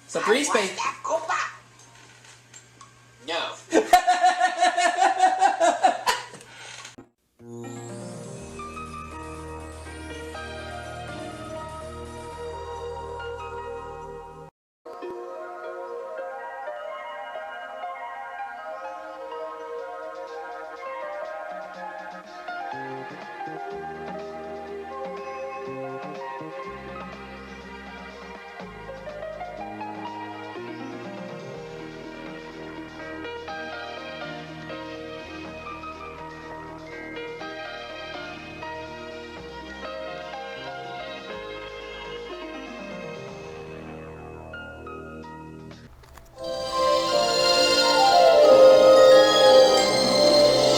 So three space. No.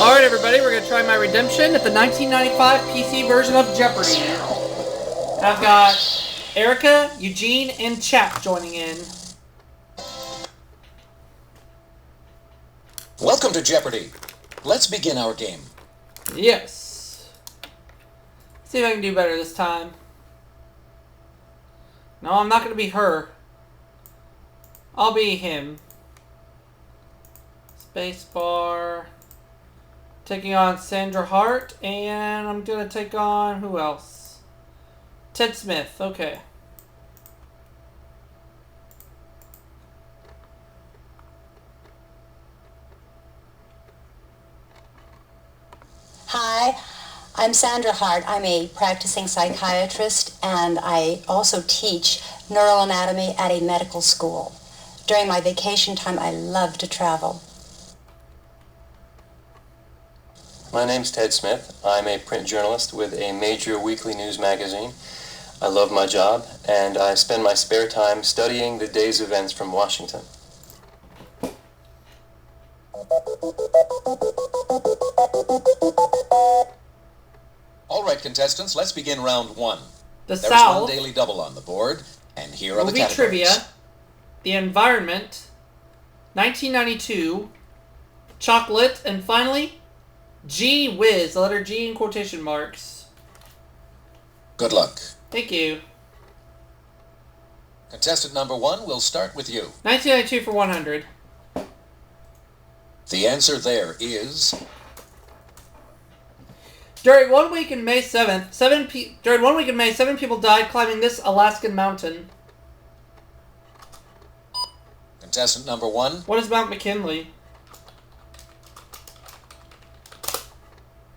Alright everybody, we're going to try my redemption at the 1995 PC version of Jeopardy! I've got Erica, Eugene, and Chap joining in. Welcome to Jeopardy! Let's begin our game. Yes. See if I can do better this time. No, I'm not going to be her. I'll be him. Spacebar. Taking on Sandra Hart, and I'm going to take on, who else? Ted Smith, okay. Hi, I'm Sandra Hart. I'm a practicing psychiatrist, and I also teach neuroanatomy at a medical school. During my vacation time, I love to travel. My name's Ted Smith. I'm a print journalist with a major weekly news magazine. I love my job, and I spend my spare time studying the day's events from Washington. All right, contestants, let's begin round one. The There's South. one daily double on the board, and here are the Movie categories. trivia. The environment. 1992. Chocolate. And finally, Gee Whiz. The letter G in quotation marks. Good luck. Thank you. Contestant number one, we'll start with you. 1992 for 100. The answer there is... During 1 week in May 7th, 7 people died climbing this Alaskan mountain. Contestant number one. What is Mount McKinley?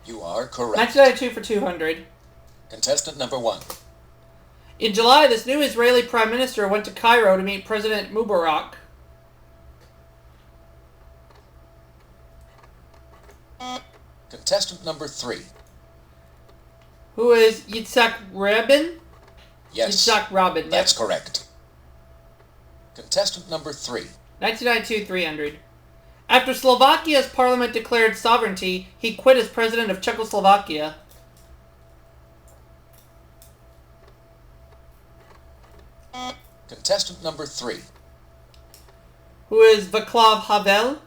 You are correct. 1992 for 200. Contestant number one. In July, this new Israeli prime minister went to Cairo to meet President Mubarak. Contestant number three. Who is Yitzhak Rabin? Yes, Yitzhak Rabin, that's yep. correct. Contestant number three. 1992, 300. After Slovakia's parliament declared sovereignty, he quit as president of Czechoslovakia. Contestant number three. Who is Václav Havel?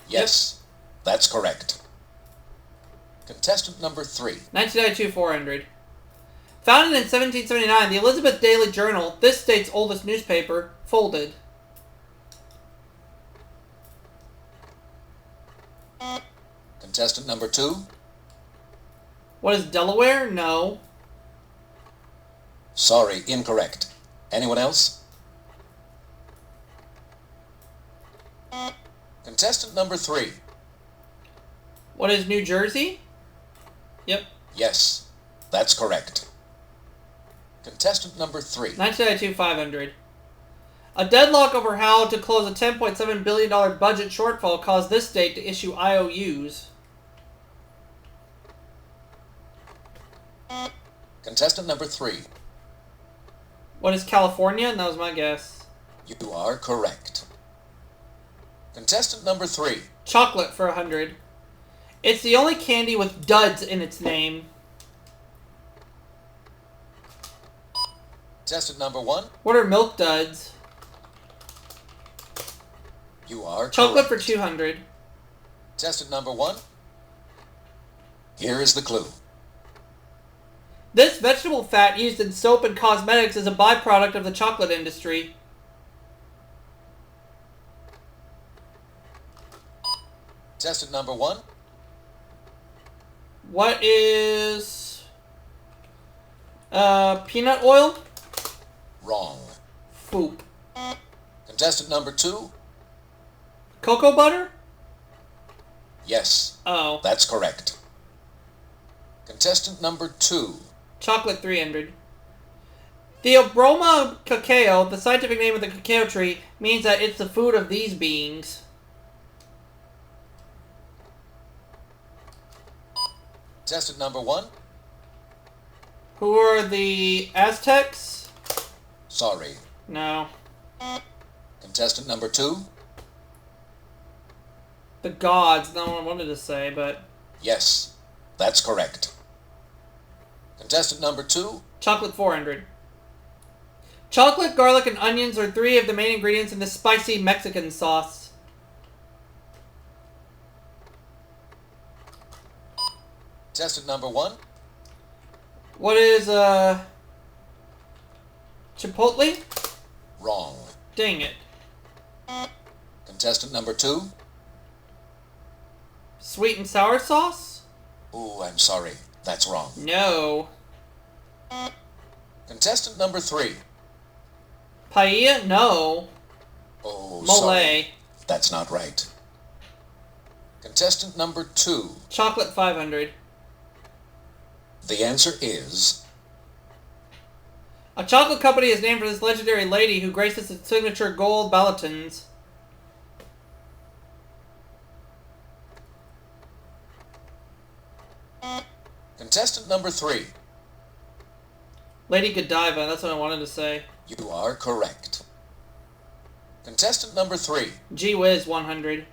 Yes, that's correct. Contestant number three. 1992, 400. Founded in 1779, the Elizabeth Daily Journal, this state's oldest newspaper, folded. Contestant number two. What is Delaware? No. Sorry, incorrect. Anyone else? Contestant number three. What is New Jersey? Yep. Yes, that's correct. Contestant number three. 1992, 500. A deadlock over how to close a $10.7 billion budget shortfall caused this state to issue IOUs. Contestant number three. What is California? And that was my guess. You are correct. Contestant number three. Chocolate for 100. It's the only candy with duds in its name. Contestant number one. What are milk duds? You are Chocolate correct. for 200. Contestant number one. Here is the clue. This vegetable fat used in soap and cosmetics is a byproduct of the chocolate industry. Contestant number 1. What is peanut oil? Wrong. Foop. Contestant number 2. Cocoa butter? Yes, Oh. that's correct. Contestant number 2. Chocolate 300. Theobroma cacao, the scientific name of the cacao tree, means that it's the food of these beings. Contestant number 1. Who are the Aztecs? Sorry. No. Contestant number 2. The gods, no one wanted to say, but... Yes, that's correct. Contestant number 2. Chocolate 400. Chocolate, garlic, and onions are 3 of the main ingredients in this spicy Mexican sauce. Contestant number 1. What is, Chipotle? Wrong. Dang it. Contestant number 2. Sweet and sour sauce? Ooh, I'm sorry. That's wrong. No. Contestant number 3. Paella? No. Oh, Mole. sorry. That's not right. Contestant number 2. Chocolate 500. The answer is... A chocolate company is named for this legendary lady who graces its signature gold ballotins. Contestant number 3. Lady Godiva, that's what I wanted to say. You are correct. Contestant number 3. Gee whiz 100.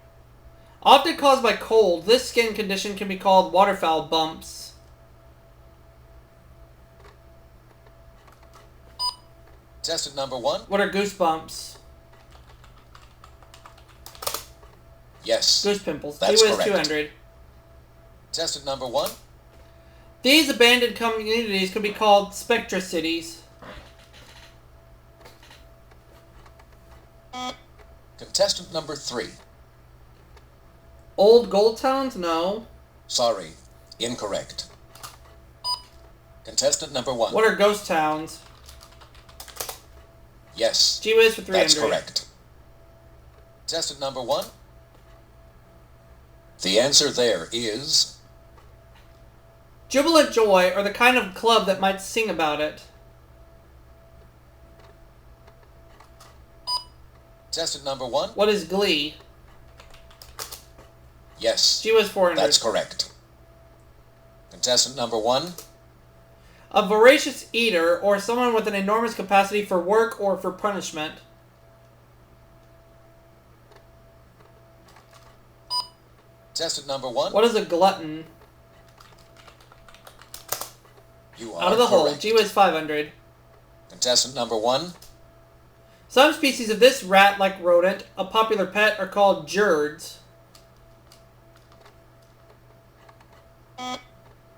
Often caused by cold, this skin condition can be called waterfowl bumps. Contestant number 1. What are goosebumps? Yes. Goose pimples. That's Gee whiz correct. 200. Contestant number 1. These abandoned communities could be called spectra cities. Contestant number 3. Old gold towns? No. Sorry. Incorrect. Contestant number 1. What are ghost towns? Yes. Gee whiz for 300. That's correct. Contestant number 1. The answer there is... Jubilant joy, or the kind of club that might sing about it. Contestant number 1. What is glee? Yes. Gee whiz 400. That's correct. Contestant number 1. A voracious eater, or someone with an enormous capacity for work or for punishment. Contestant number 1. What is a glutton? You are Out of the hole. correct. Gee whiz 500. Contestant number 1. Some species of this rat-like rodent, a popular pet, are called jerds.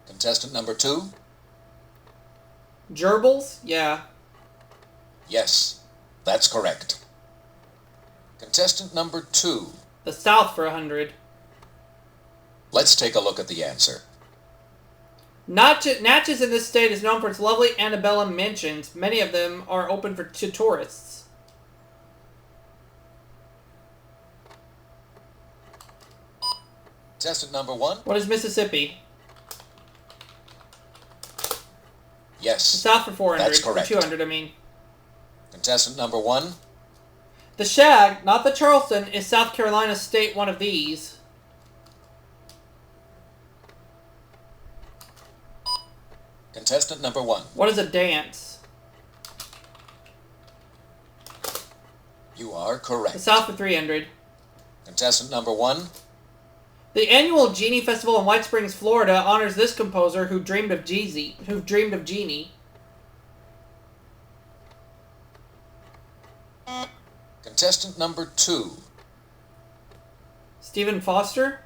Contestant number 2. Gerbils? Yeah. Yes, that's correct. Contestant number 2. The South for 100. Let's take a look at the answer. Natchez in this state is known for its lovely antebellum mansions. Many of them are open to tourists. Contestant number 1. What is Mississippi? Yes. South for 400. That's correct. For 200, I mean. Contestant number 1. The Shag, not the Charleston, is South Carolina's state one of these. Contestant number 1. What is a dance? You are The correct. South for 300. Contestant number 1. The annual Genie Festival in White Springs, Florida, honors this composer who dreamed of Genie. Contestant number 2. Stephen Foster?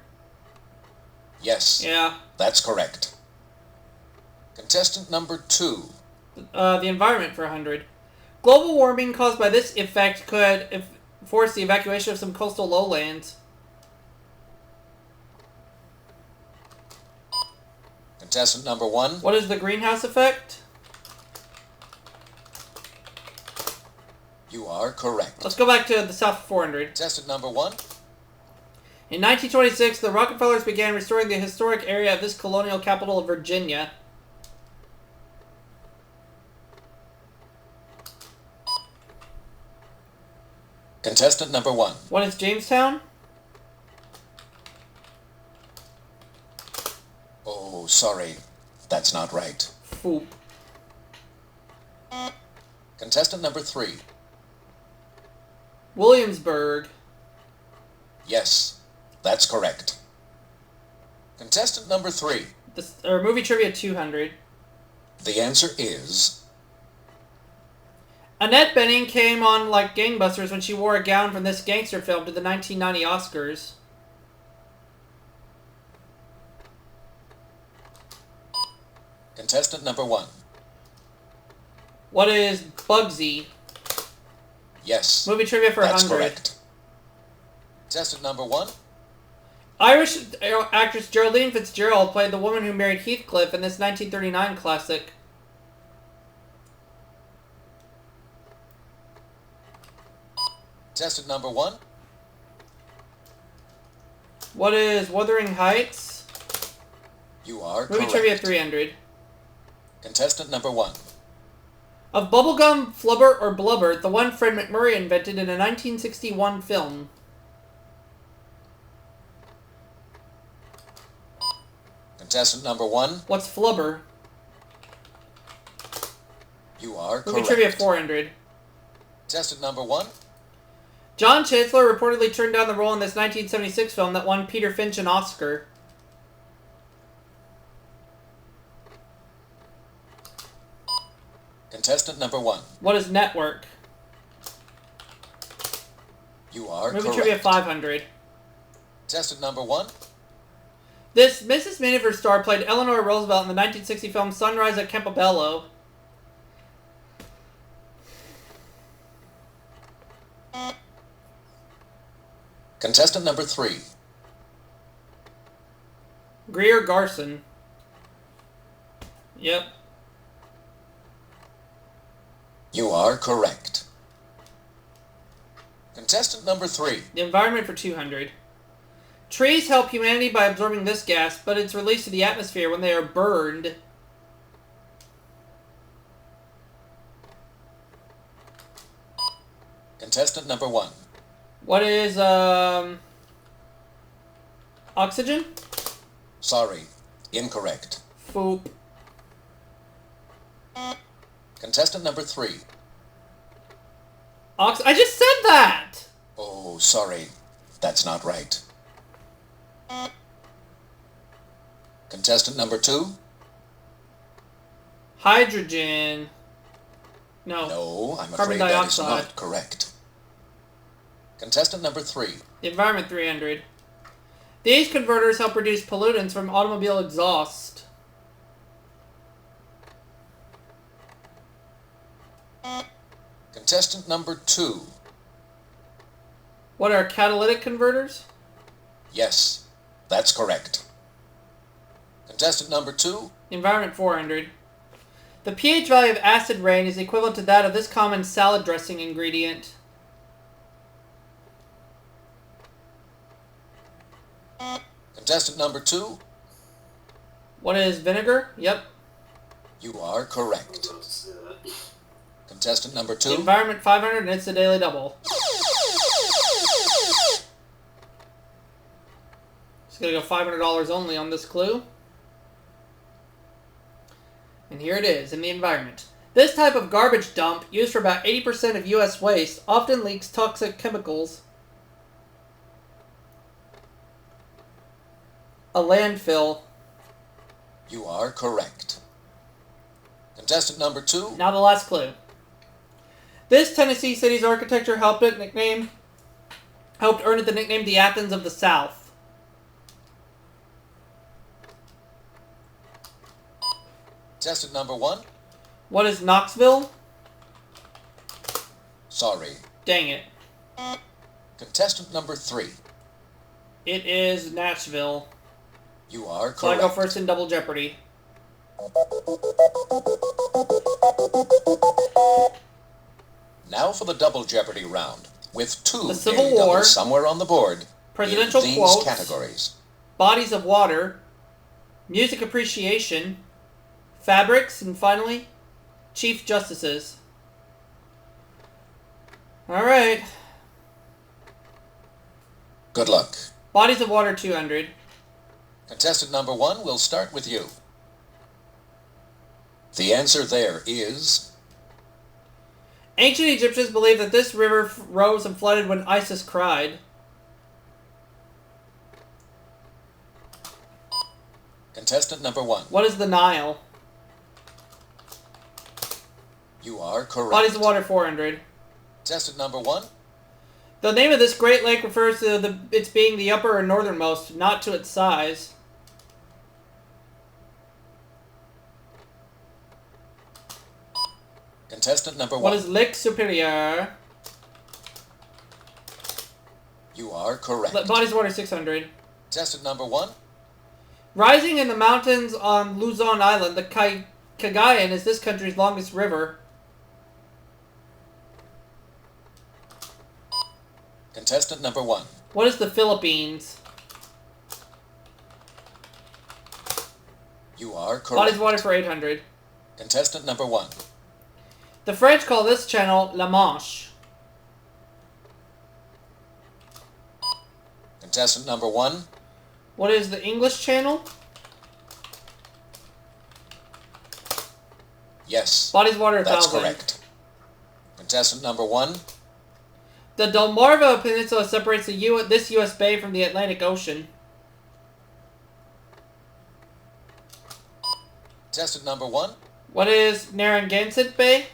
Yes, Yeah. that's correct. Contestant number 2. The environment for 100. Global warming caused by this effect could force the evacuation of some coastal lowlands. Contestant number 1. What is the greenhouse effect? You are correct. Let's go back to the South 400. Contestant number 1. In 1926, the Rockefellers began restoring the historic area of this colonial capital of Virginia. Contestant number 1. What is Jamestown? Oh, sorry. That's not right. Foop. Contestant number 3. Williamsburg. Yes, that's correct. Contestant number 3. Movie Trivia 200. The answer is... Annette Bening came on like gangbusters when she wore a gown from this gangster film to the 1990 Oscars. Contestant number 1. What is Bugsy? Yes, Movie Trivia for that's 100. correct. Contestant number 1. Irish actress Geraldine Fitzgerald played the woman who married Heathcliff in this 1939 classic. Contestant number 1. What is Wuthering Heights? You are Movie correct. Trivia 300. Contestant number 1. Of bubblegum, flubber, or blubber, the one Fred McMurray invented in a 1961 film. Contestant number 1. What's flubber? You are Movie correct. Trivia 400. Contestant number 1. John Chancellor reportedly turned down the role in this 1976 film that won Peter Finch an Oscar. Contestant number 1. What is Network? You are Movie correct. Trivia 500. Contestant number 1. This Mrs. Miniver star played Eleanor Roosevelt in the 1960 film Sunrise at Campobello. Contestant number 3. Greer Garson. Yep. You are correct. Contestant number 3. The environment for 200. Trees help humanity by absorbing this gas, but it's released to the atmosphere when they are burned. Contestant number 1. What is, oxygen? Sorry, incorrect. Foop. Contestant number 3. I just said that! Oh, sorry, that's not right. Contestant number 2. Hydrogen. No. No, I'm Carbon afraid that is dioxide. not correct. Contestant number 3. The environment 300. These converters help reduce pollutants from automobile exhaust. Contestant number 2. What are catalytic converters? Yes, that's correct. Contestant number 2. Environment 400. The pH value of acid rain is equivalent to that of this common salad dressing ingredient. Contestant number 2. What is vinegar? Yep. You are correct. Contestant number 2. Environment 500, and it's a daily double. Just gonna go $500 only on this clue. And here it is, in the environment. This type of garbage dump, used for about 80% of U.S. waste, often leaks toxic chemicals. A landfill. You are correct. Contestant number 2. Now the last clue. This Tennessee city's architecture helped earn it the nickname the Athens of the South. Contestant number 1. What is Knoxville? Sorry. Dang it. Contestant number 3. It is Nashville. You are So I correct. go first in Double Jeopardy. Now for the double Jeopardy round, with two The Civil daily War, doubles somewhere on the board presidential in these quotes, categories. bodies of water, music appreciation, fabrics, and finally, chief justices. All right. Good luck. Bodies of water 200. Contestant number 1 will start with you. The answer there is... Ancient Egyptians believed that this river rose and flooded when Isis cried. Contestant number 1. What is the Nile? You are correct. Bodies of water 400. Contestant number 1. The name of this great lake refers to its being the upper or northernmost, not to its size. Contestant number 1. What is Lake Superior? You are correct. Bodies of water 600. Contestant number 1. Rising in the mountains on Luzon Island, the Cagayan is this country's longest river. Contestant number 1. What is the Philippines? You are correct. Bodies of water for 800. Contestant number 1. The French call this channel La Manche. Contestant number 1. What is the English channel? Yes. Bodies of water 1,000. That's correct. Contestant number 1. The Delmarva Peninsula separates this U.S. bay from the Atlantic Ocean. Contestant number 1. What is Narragansett Bay?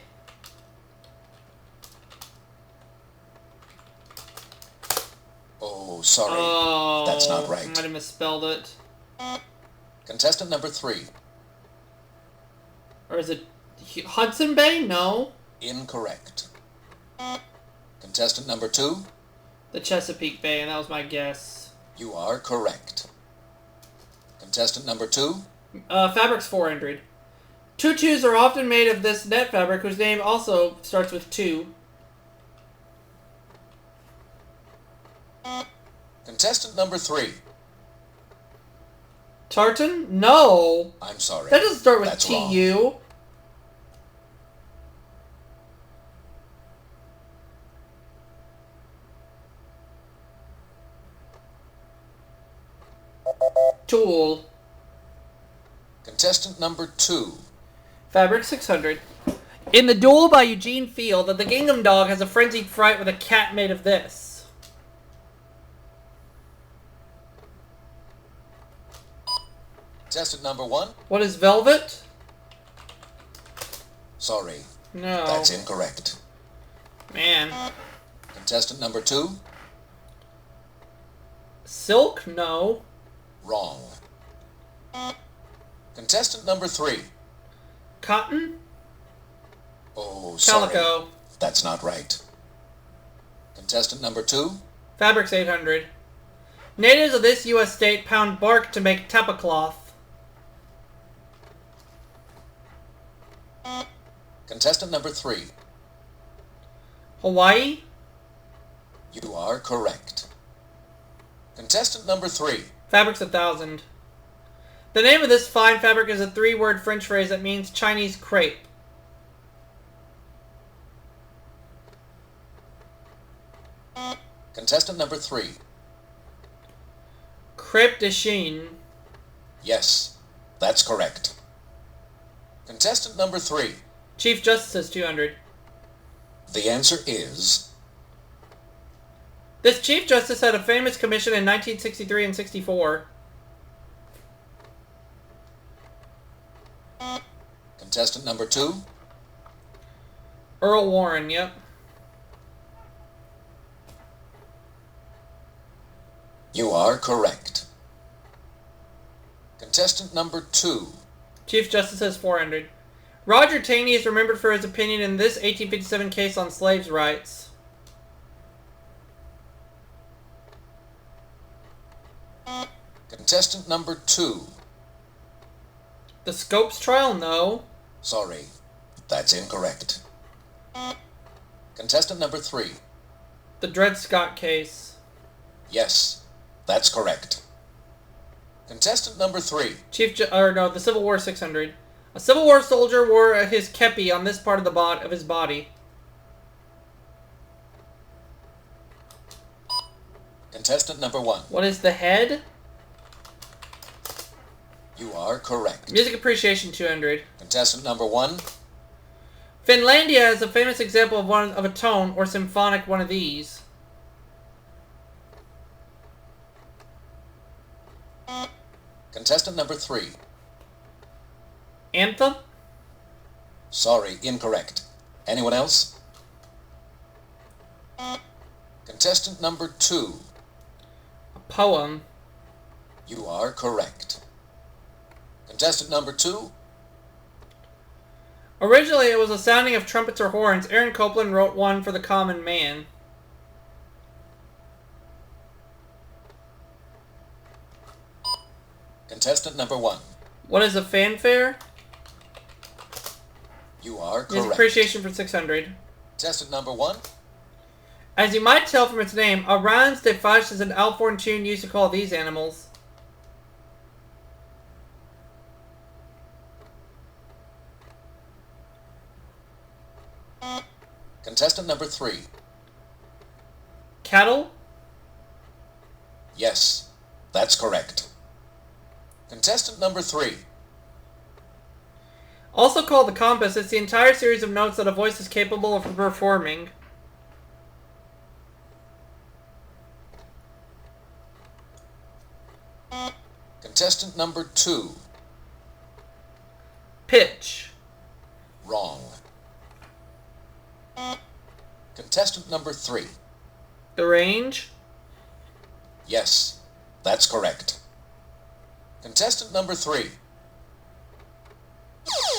Oh, sorry. Oh, That's not I right. might have misspelled it. Contestant number 3. Or is it Hudson Bay? No. Incorrect. Contestant number 2. The Chesapeake Bay, and that was my guess. You are correct. Contestant number 2. Fabrics 400. Tutus are often made of this net fabric, whose name also starts with 2. Contestant number 3. Tartan? No. I'm sorry. That doesn't start with That's TU. wrong. Tool. Contestant number 2. Fabric 600. In the duel by Eugene Field, the gingham dog has a frenzied fight with a cat made of this. Contestant number 1. What is velvet? Sorry. No. That's incorrect. Man. Contestant number 2. Silk? No. Wrong. Contestant number 3. Cotton? Oh, sorry. Calico. That's not right. Contestant number 2. Fabrics 800. Natives of this U.S. state pound bark to make tapa cloth. Contestant number 3. Hawaii? You are correct. Contestant number 3. Fabrics 1,000. The name of this fine fabric is a 3-word French phrase that means Chinese crepe. Contestant number 3. Crepe de Chine. Yes, that's correct. Contestant number 3. Chief Justice 200. The answer is... This Chief Justice had a famous commission in 1963 and 64. Contestant number 2. Earl Warren, yep. You are correct. Contestant number 2. Chief Justice has 400. Roger Taney is remembered for his opinion in this 1857 case on slaves' rights. Contestant number 2. The Scopes trial? No. Sorry, that's incorrect. Contestant number 3. The Dred Scott case. Yes, that's correct. Contestant number 3. The Civil War 600. A Civil War soldier wore his kepi on this part of of his body. Contestant number 1. What is the head? You are correct. Music appreciation 200. Contestant number 1. Finlandia is a famous example of a tone or symphonic one of these. Contestant number 3. Anthem? Sorry, incorrect. Anyone else? Contestant number 2. A poem. You are correct. Contestant number 2. Originally, it was a sounding of trumpets or horns. Aaron Copland wrote one for the common man. Contestant number 1. What is a fanfare? You are Music correct. appreciation for 600. Contestant number 1. As you might tell from its name, a Rans de Fache is an Alphorn tune used to call these animals. Contestant number 3. Cattle? Yes, that's correct. Contestant number 3. Also called the compass, it's the entire series of notes that a voice is capable of performing. Contestant number 2. Pitch. Wrong. Contestant number 3. The range. Yes, that's correct. Contestant number 3.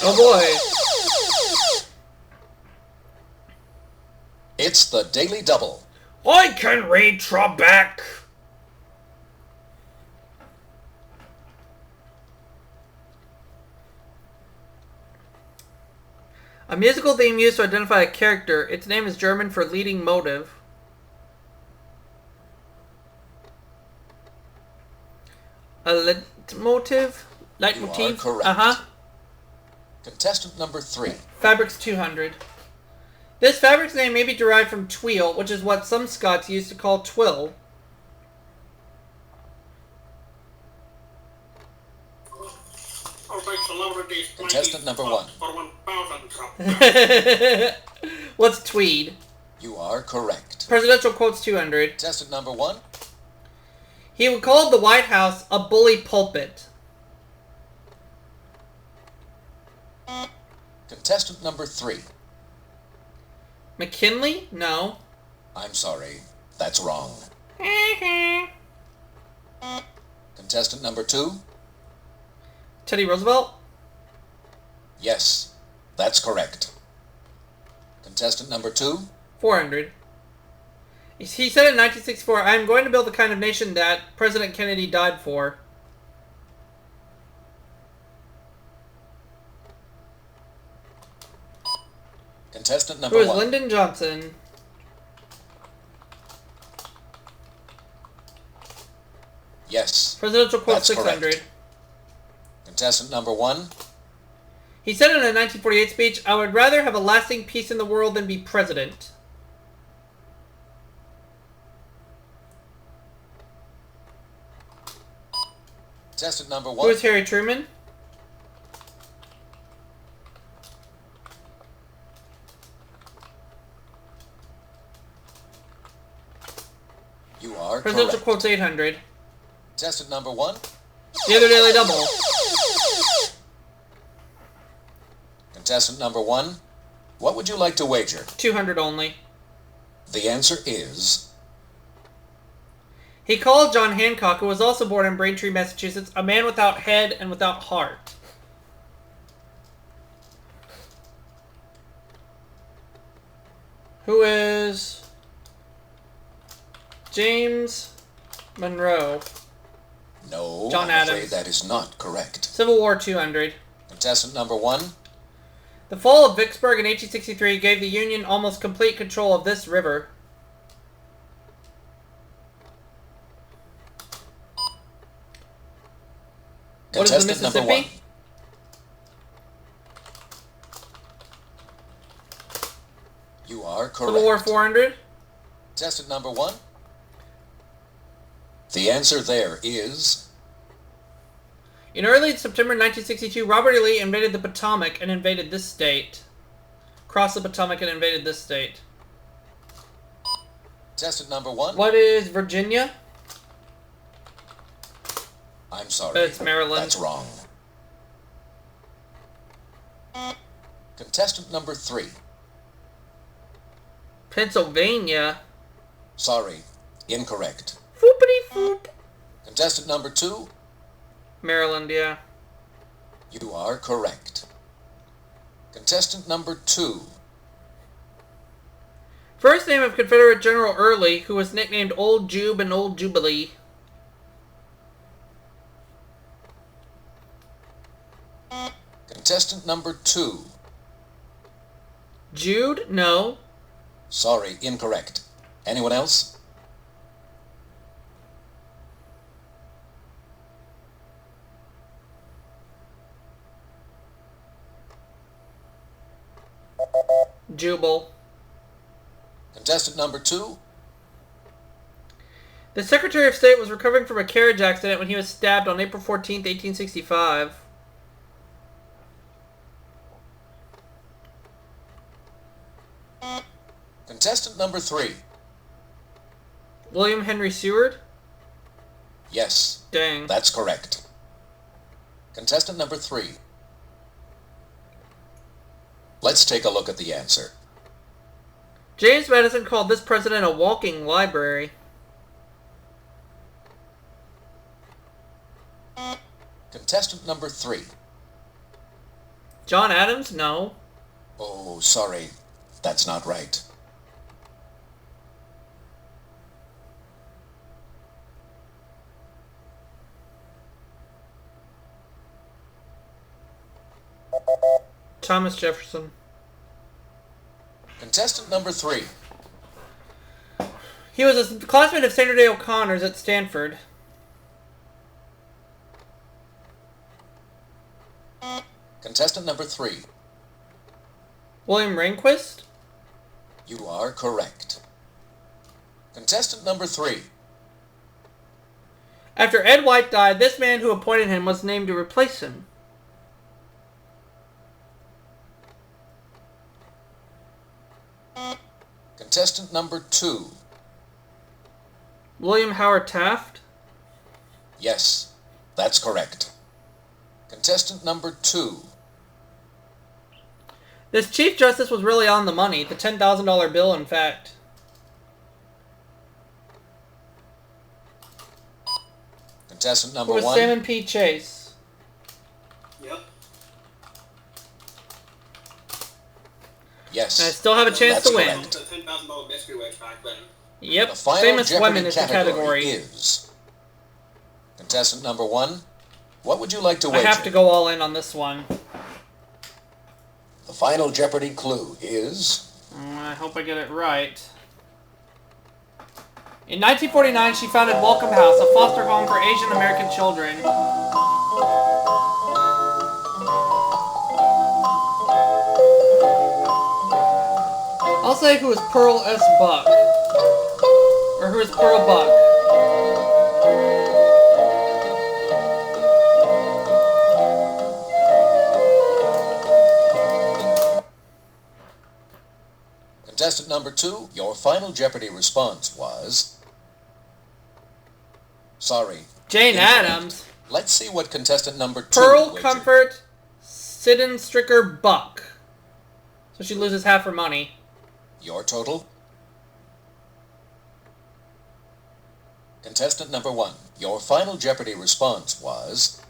Oh boy. It's the Daily Double. I can read Trebek. A musical theme used to identify a character. Its name is German for leading motive. A leitmotiv? Leitmotiv? You are correct. Uh-huh. Contestant number 3. Fabrics 200. This fabric's name may be derived from tweel, which is what some Scots used to call twill. Contestant number 1. What's tweed? You are correct. Presidential quotes 200. Contestant number 1. He would call the White House a bully pulpit. Contestant number 3. McKinley? No. I'm sorry, that's wrong. Contestant number 2. Teddy Roosevelt? Yes, that's correct. Contestant number 2. 400. He said in 1964, I am going to build the kind of nation that President Kennedy died for. Contestant number Who is 1. Lyndon Johnson? Yes, Presidential quote that's 600. correct. Contestant number 1. He said in a 1948 speech, I would rather have a lasting peace in the world than be president. Contestant number 1. Who is Harry Truman? You are Presidential correct. quotes 800. Contestant number 1. The other Daily Double. Contestant number 1. What would you like to wager? 200 only. The answer is... He called John Hancock, who was also born in Braintree, Massachusetts, a man without head and without heart. Who is James Monroe? No, John I'm afraid Adams. that is not correct. Civil War 200. Contestant number 1. The fall of Vicksburg in 1863 gave the Union almost complete control of this river. What is the Contestant number Mississippi? 1. You are correct. Civil War 400. Contestant number 1. The answer there is... In early September 1962, Robert E. Lee invaded the Potomac and invaded this state. Crossed the Potomac and invaded this state. Contestant number 1. What is Virginia? I'm sorry. It's Maryland. That's wrong. Contestant number 3. Pennsylvania. Sorry. Incorrect. Foopity foop. Contestant number 2. Maryland, yeah. You are correct. Contestant number 2. First name of Confederate General Early, who was nicknamed Old Jube and Old Jubilee. Contestant number 2. Jude? No. Sorry, incorrect. Anyone else? Jubal. Contestant number 2. The Secretary of State was recovering from a carriage accident when he was stabbed on April 14th, 1865. Contestant number 3. William Henry Seward? Yes, Dang. that's correct. Contestant number 3. Let's take a look at the answer. James Madison called this president a walking library. Contestant number 3. John Adams? No. Oh, sorry. That's not right. Thomas Jefferson. Contestant number 3. He was a classmate of Sandra Day O'Connor's at Stanford. Contestant number 3. William Rehnquist? You are correct. Contestant number 3. After Ed White died, this man who appointed him was named to replace him. Contestant number 2. William Howard Taft? Yes, that's correct. Contestant number 2. This Chief Justice was really on the money. The $10,000 bill, in fact. Contestant Who number was 1. Salmon P. Chase? Yep. Yes. And I still have a chance That's to win. correct. The $10,000 mystery wax back then. Yep. The final Famous Jeopardy women is the category. is... Contestant number 1. What would you like to I wager? have to go all in on this one. The final Jeopardy clue is... I hope I get it right. In 1949, she founded Welcome House, a foster home for Asian American children. I'll say who is Pearl S. Buck. Or who is Pearl Buck. Contestant number 2, your final Jeopardy response was... Sorry. Jane Incorrect. Addams. Let's see what contestant number 2 Pearl wagered. Comfort Sidden Stricker Buck. So she loses half her money. Your total? Contestant number 1, your final Jeopardy response was...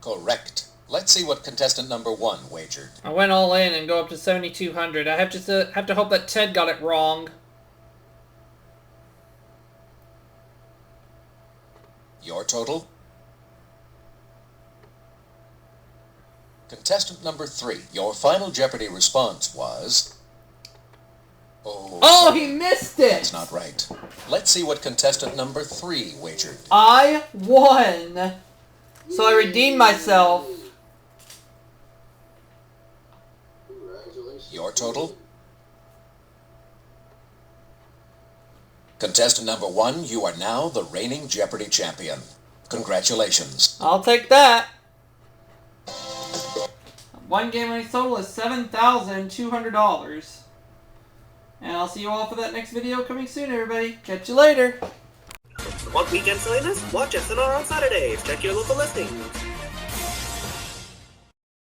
Correct. Let's see what contestant number 1 wagered. I went all in and go up to 7,200. I have to hope that Ted got it wrong. Your total? Contestant number 3, your final Jeopardy response was... Oh, he missed it! That's not right. Let's see what contestant number 3 wagered. I won. So I redeemed myself. Your total? Contestant number 1, you are now the reigning Jeopardy champion. Congratulations. I'll take that. One game winning total is $7,200. And I'll see you all for that next video coming soon, everybody. Catch you later. Want weekend silliness? Watch SNR on Saturdays. Check your local listings.